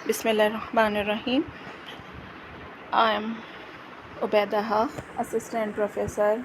Bismillahirrahmanirrahim. I am Ubaidah, Assistant Professor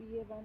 BA1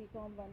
BCom 1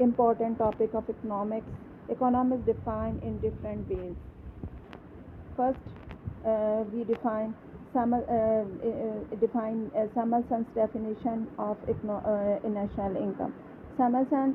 important topic of economics. Economics defined in different ways. First, we define Samuelson's definition of national income. Samuelson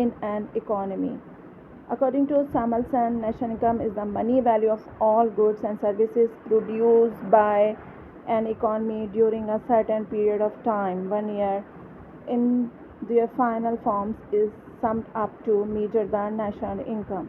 in an economy. According to Samuelson, national income is the money value of all goods and services produced by an economy during a certain period of time, 1 year, in their final forms is summed up to measure the national income.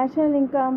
national income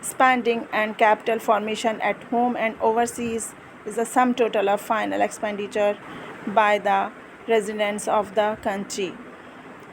spending and capital formation at home and overseas is the sum total of final expenditure by the residents of the country.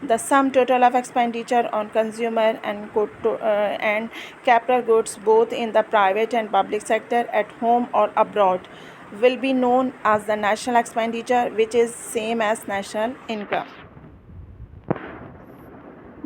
The sum total of expenditure on consumer and capital goods both in the private and public sector at home or abroad will be known as the national expenditure, which is same as national income.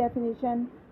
definition,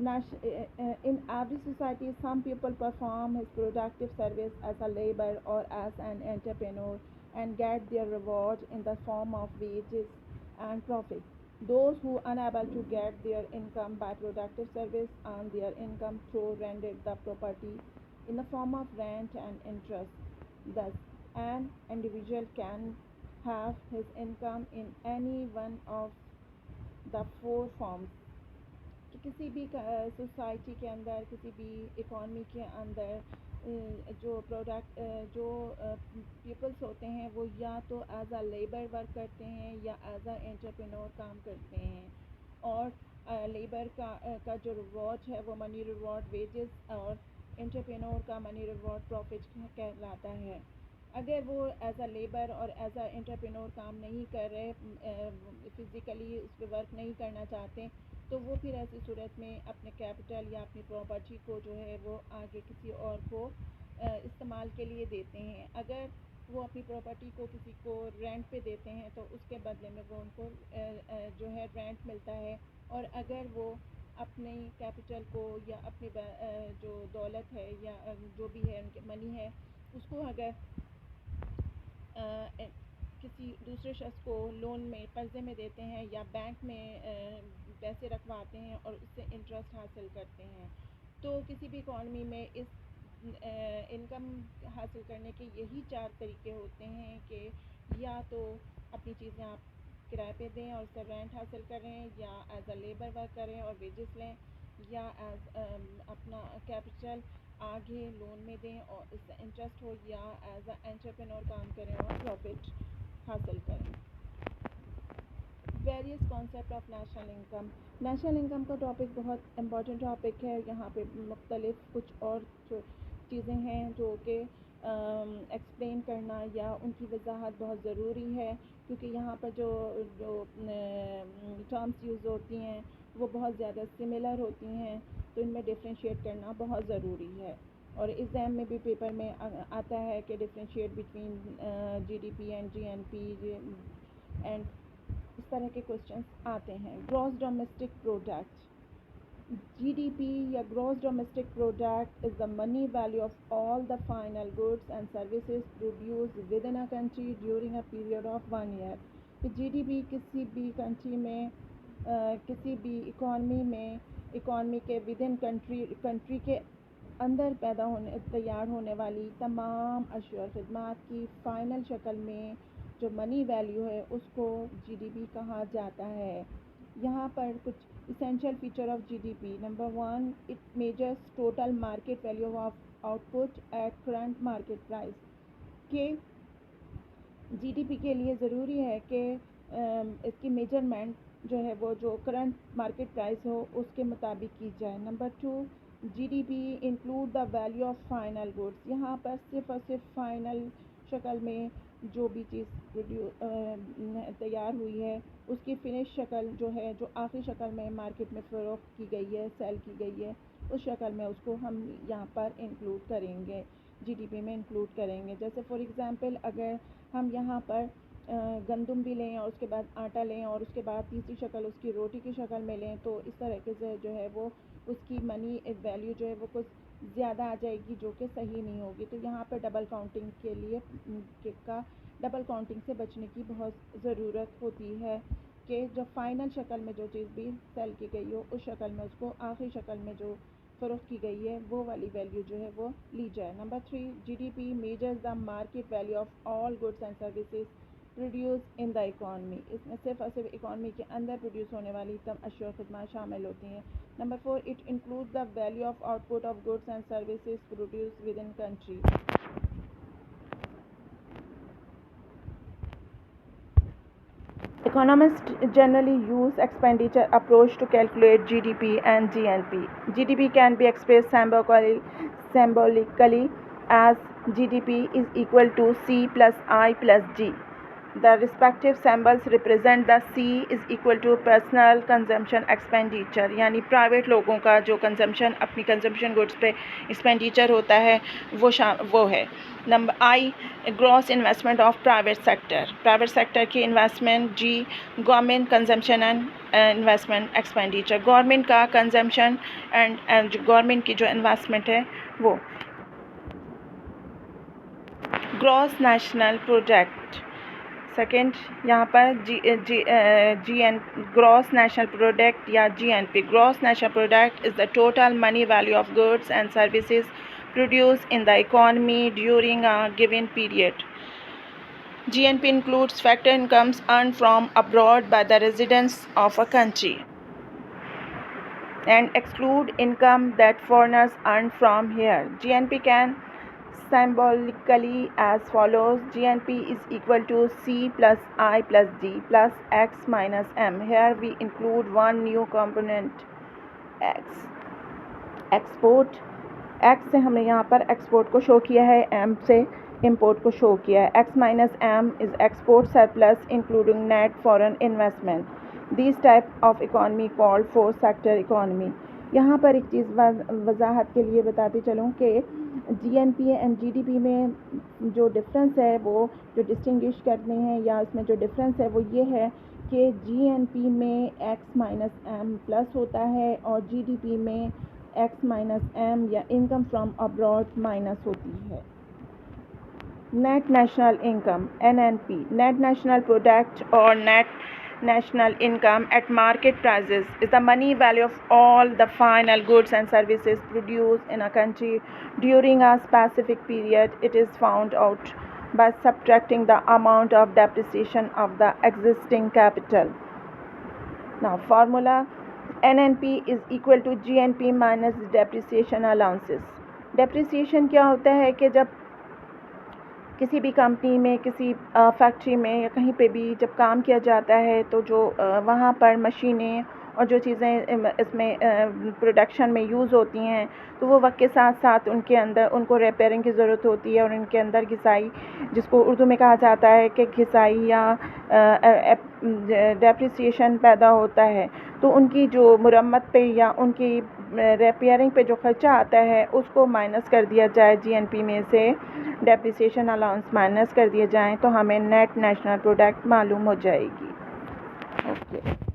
In every society, some people perform his productive service as a labor or as an entrepreneur and get their reward in the form of wages and profit. Those who unable to get their income by productive service earn their income through rented the property in the form of rent and interest. Thus, an individual can have his income in any one of the four forms. کہ کسی بھی society کے اندر, کسی بھی economy کے اندر جو product جو peoples ہوتے ہیں وہ یا تو ایز اے لیبر ورک کرتے ہیں یا ایز اے انٹرپرینور کام کرتے ہیں, اور لیبر کا جو ریوارڈ ہے وہ منی ریوارڈ ویجز اور انٹرپرینور کا منی ریوارڈ پروفٹ کہلاتا ہے. اگر وہ ایز اے لیبر اور ایز اے انٹرپرینور کام نہیں کر رہے, فزیکلی اس پہ ورک نہیں کرنا چاہتے, تو وہ پھر ایسی صورت میں اپنے کیپٹل یا اپنی پراپرٹی کو جو ہے وہ آگے کسی اور کو استعمال کے لیے دیتے ہیں. اگر وہ اپنی پراپرٹی کو کسی کو رینٹ پہ دیتے ہیں تو اس کے بدلے میں وہ ان کو جو ہے رینٹ ملتا ہے, اور اگر وہ اپنی کیپٹل کو یا اپنی جو دولت ہے یا جو بھی ہے ان کے منی ہے اس کو اگر کسی دوسرے شخص کو لون میں قرضے میں دیتے ہیں یا بینک میں پیسے رکھواتے ہیں اور اس سے انٹرسٹ حاصل کرتے ہیں, تو کسی بھی اکانومی میں اس انکم حاصل کرنے کے یہی 4 طریقے ہوتے ہیں کہ یا تو اپنی چیزیں آپ کرائے پہ دیں اور اس سے رینٹ حاصل کریں, یا ایز اے لیبر ورک کریں اور ویجز لیں, یا ایز اپنا کیپٹل آگے لون میں دیں اور اس سے انٹرسٹ ہو, یا ایز اے انٹرپرینور کام کریں اور پروفٹ حاصل کریں. Various concept of national income. National income کا ٹاپک بہت امپورٹنٹ ٹاپک ہے. یہاں پہ مختلف کچھ اور چیزیں ہیں جو کہ ایکسپلین کرنا یا ان کی وضاحت بہت ضروری ہے, کیونکہ یہاں پر جو ٹرمز یوز ہوتی ہیں وہ بہت زیادہ سملر ہوتی ہیں, تو ان میں ڈفرینشیٹ کرنا بہت ضروری ہے. اور ایگزام میں بھی پیپر میں آتا ہے کہ differentiate between G D P and G N P and اس طرح کے کوشچنس آتے ہیں. Gross domestic product. G D P یا gross domestic product is the money value of all the final goods and services produced within a country during a period of 1 year. G D P کسی بھی country میں کسی بھی economy کے with in country کے اندر تیار ہونے والی تمام اشیاء اور خدمات کی فائنل شکل میں جو منی ویلیو ہے اس کو جی ڈی پی کہا جاتا ہے. یہاں پر کچھ essential feature of G D P. Number 1, it measures total market value of output at current market price. کہ جی ڈی پی کے لیے ضروری ہے کہ اس کی میجرمنٹ جو ہے وہ جو کرنٹ مارکیٹ پرائز ہو اس کے مطابق کی جائے. Number 2, G D P include the value of final goods. یہاں پر صرف اور صرف فائنل شکل میں جو بھی چیز تیار ہوئی ہے اس کی فنش شکل جو ہے, جو آخری شکل میں مارکیٹ میں فروخت کی گئی ہے, سیل کی گئی ہے, اس شکل میں اس کو ہم یہاں پر انکلوڈ کریں گے, جی ڈی پی میں انکلوڈ کریں گے. جیسے فار ایگزامپل اگر ہم یہاں پر گندم بھی لیں اور اس کے بعد آٹا لیں اور اس کے بعد تیسری شکل اس کی روٹی کی شکل میں لیں, تو اس طریقے سے جو ہے وہ اس کی منی ویلیو جو ہے وہ کچھ زیادہ آ جائے گی جو کہ صحیح نہیں ہوگی. تو یہاں پہ ڈبل کاؤنٹنگ کے لیے ڈبل کاؤنٹنگ سے بچنے کی بہت ضرورت ہوتی ہے کہ جو فائنل شکل میں جو چیز بھی سیل کی گئی ہو اس شکل میں اس کو آخری شکل میں جو فروخت کی گئی ہے وہ والی ویلیو جو ہے وہ لی جائے. Number 3, G D P measures the market value of all goods and services produced in the economy. اس میں صرف اور صرف اکانومی کے اندر پروڈیوس ہونے والی تمام اشیاء و خدمات شامل ہوتی ہیں. Number 4, it include the value of out put of goods and services produce with in country. Economists generally use expenditure approach to calculate GDP and GNP. GDP can be expressed symbolically as GDP is equal to C plus I plus G. The respective symbols represent the C is equal to personal consumption expenditure, یعنی private لوگوں کا جو consumption اپنی consumption goods پہ expenditure ہوتا ہے وہ ہے. Number I, gross investment of private sector. Private sector کی investment. G, government consumption and investment expenditure. Government کا کنزمپشن اینڈ گورنمنٹ کی جو انویسٹمنٹ ہے وہ. Grass national product. سیکنڈ یہاں پر گراس نیشنل پروڈکٹ یا GNP. Gross national product is the total money value of goods and services produced in the economy during a given period. GNP includes factor incomes earned from abroad by the residents of a country and exclude income that foreigners earn from here. GNP can symbolically as follows. GNP is equal to C plus I plus D plus X minus M. Here we include one new component, X. Export. X سے ہم نے یہاں پر export کو شو کیا ہے, M سے import کو شو کیا ہے. X minus M is export surplus including net foreign investment. These type of economy called fourth sector economy. یہاں پر ایک چیز وضاحت کے لیے بتاتی چلوں کہ GNP اینڈ GDP میں جو ڈفرینس ہے, وہ جو ڈسٹنگوش کرتے ہیں یا اس میں جو ڈفرینس ہے وہ یہ ہے کہ GNP میں X minus M پلس ہوتا ہے اور GDP میں X minus M یا انکم فرام ابراڈ مائنس ہوتی ہے. Net national income NNP. Net national product اور net national income at market prices is the money value of all the final goods and services produced in a country during a specific period. It is found out by subtracting the amount of depreciation of the existing capital. Now formula: NNP is equal to GNP minus depreciation allowances. Depreciation کیا ہوتا ہے کہ جب کسی بھی company میں, کسی factory میں یا کہیں پہ بھی جب کام کیا جاتا ہے تو جو وہاں پر مشینیں اور جو چیزیں اس میں پروڈکشن میں یوز ہوتی ہیں تو وہ وقت کے ساتھ ساتھ ان کے اندر ان کو ریپیئرنگ کی ضرورت ہوتی ہے اور ان کے اندر گھسائی, جس کو اردو میں کہا جاتا ہے کہ گھسائی یا ڈیپریسیشن پیدا ہوتا ہے. تو ان کی جو مرمت پہ یا ان کی ریپیئرنگ پہ جو خرچہ آتا ہے اس کو مائنس کر دیا جائے, GNP میں سے ڈیپریسیشن الاؤنس مائنس کر دیے جائیں تو ہمیں نیٹ نیشنل پروڈکٹ معلوم ہو جائے گی. اوکے.